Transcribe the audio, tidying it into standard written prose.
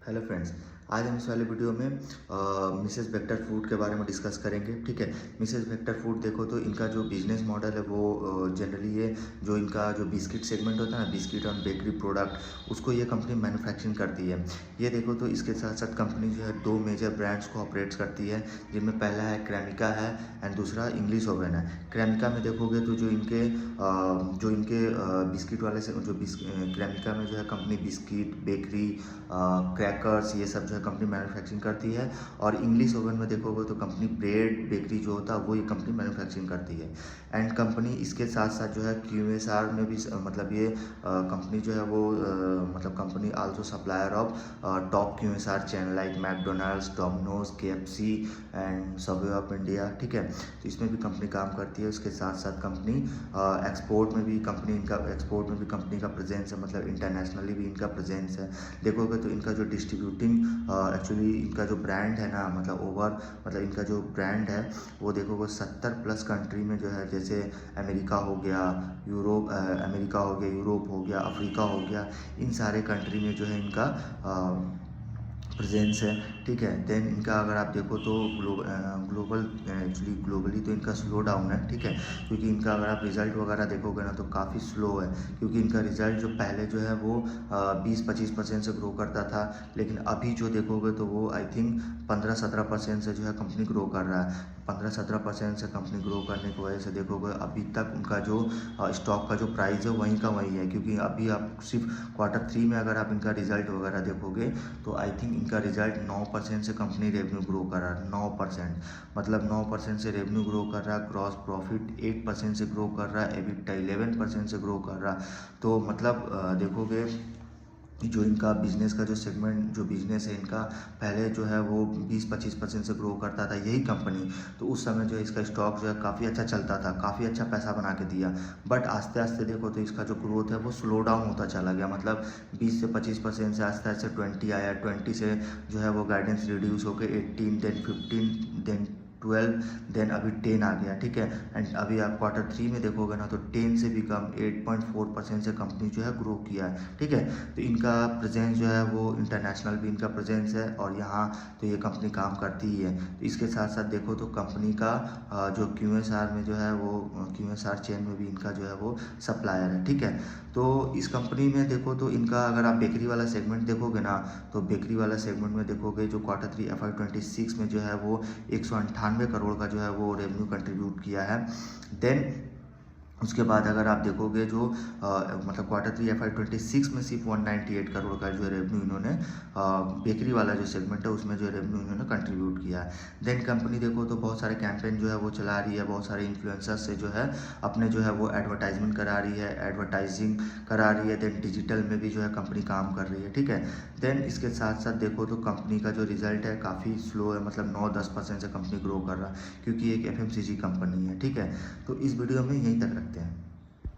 Hello friends. आज हम इस वाले वीडियो में मिसेस वेक्टर फूड के बारे में डिस्कस करेंगे। ठीक है। मिसेस वेक्टर फूड देखो तो इनका जो बिजनेस मॉडल है वो जनरली ये जो इनका जो बिस्किट सेगमेंट होता है ना, बिस्किट और बेकरी प्रोडक्ट, उसको ये कंपनी मैन्युफैक्चरिंग करती है। ये देखो तो इसके साथ साथ कंपनी जो है दो मेजर ब्रांड्स को ऑपरेट्स करती है, जिनमें पहला है क्रेमिका है एंड दूसरा इंग्लिश ओवन है। क्रेमिका में देखोगे तो जो इनके बिस्किट वाले से जो क्रेमिका में जो है कंपनी बिस्किट, बेकरी, क्रैकर्स, ये सब जो है कंपनी मैन्युफैक्चरिंग करती है। और इंग्लिश ओवन में देखोगे तो कंपनी ब्रेड, बेकरी जो होता है वो ये कंपनी मैन्युफैक्चरिंग करती है। एंड कंपनी इसके साथ साथ जो है QSR में भी मतलब ये कंपनी जो है वो मतलब company also supplier of top QSR chain like McDonald's, Domino's, KFC and Subway of India. ठीक है। तो इसमें भी कंपनी काम करती है। उसके साथ साथ कंपनी एक्सपोर्ट में भी कंपनी का प्रेजेंस है, मतलब इंटरनेशनली भी इनका प्रेजेंस है। देखोगे तो इनका जो डिस्ट्रीब्यूटिंग एक्चुअली इनका जो ब्रांड है ना, मतलब इनका जो ब्रांड है वो देखोगे 70+ कंट्री में जो है, जैसे अमेरिका हो गया, यूरोप हो गया, अफ्रीका हो गया, इन सारे कंट्री में जो है इनका प्रेजेंस है। ठीक है। देन इनका अगर आप देखो तो ग्लोबली तो इनका स्लो डाउन है। ठीक है। क्योंकि इनका अगर आप रिजल्ट वगैरह देखोगे ना तो काफ़ी स्लो है, क्योंकि इनका रिजल्ट जो पहले जो है वो 20-25% से ग्रो करता था, लेकिन अभी जो देखोगे तो वो आई थिंक 15-17% से जो है कंपनी ग्रो कर रहा है। 15-17% से कंपनी ग्रो करने की वजह से देखोगे अभी तक उनका जो स्टॉक का जो प्राइस है वहीं का वहीं है। क्योंकि अभी आप सिर्फ Q3 में अगर आप इनका रिजल्ट वगैरह देखोगे तो आई थिंक इनका रिजल्ट 9% से कंपनी रेवेन्यू ग्रो कर रहा है। 9%, मतलब 9% से रेवेन्यू ग्रो कर रहा है, क्रॉस प्रॉफिट 8% से ग्रो कर रहा है, एबिटा 11% से ग्रो कर रहा है। तो मतलब देखोगे जो इनका बिजनेस का जो सेगमेंट जो बिजनेस है इनका, पहले जो है वो 20-25% से ग्रो करता था यही कंपनी। तो उस समय जो इसका स्टॉक जो है काफ़ी अच्छा चलता था, काफ़ी अच्छा पैसा बना के दिया। बट आस्ते आस्ते देखो तो इसका जो ग्रोथ है वो स्लो डाउन होता चला गया, मतलब 20 से 25% से आस्ते आस्ते 20 आया, 20 से जो है वो गाइडेंस रिड्यूस होकर 18, देन 15, देन 12, देन अभी 10 आ गया। ठीक है। एंड अभी आप Q3 में देखोगे ना तो 10 से भी कम 8.4% से कंपनी जो है ग्रो किया है। ठीक है। तो इनका प्रेजेंस जो है वो इंटरनेशनल भी इनका प्रेजेंस है, और यहाँ तो ये कंपनी काम करती ही है। तो इसके साथ साथ देखो तो कंपनी का जो QSR में जो है वो QSR चेन में भी इनका जो है वो सप्लायर है। ठीक है। तो इस कंपनी में देखो तो इनका अगर आप बेकरी वाला सेगमेंट देखोगे ना तो बेकरी वाला सेगमेंट में देखोगे जो Q3 FY26 में जो है वो 198 करोड़ का जो है वो रेवेन्यू कंट्रीब्यूट किया है। देन उसके बाद अगर आप देखोगे जो मतलब Q3 FY26 में सिर्फ 198 करोड़ का जो रेवेन्यू इन्होंने बेकरी वाला जो सेगमेंट है उसमें जो रेवेन्यू इन्होंने कंट्रीब्यूट किया है। देन कंपनी देखो तो बहुत सारे कैंपेन जो है वो चला रही है, बहुत सारे इन्फ्लुएंसर्स से जो है अपने जो है वो एडवर्टाइजमेंट करा रही है, एडवर्टाइजिंग करा रही है। देन डिजिटल में भी जो है कंपनी काम कर रही है। ठीक है। देन इसके साथ साथ देखो तो कंपनी का जो रिजल्ट है काफ़ी स्लो है, मतलब 9-10% से कंपनी ग्रो कर रहा है, क्योंकि एक FMCG कंपनी है। ठीक है। तो इस वीडियो में यहीं तक रखते हैं।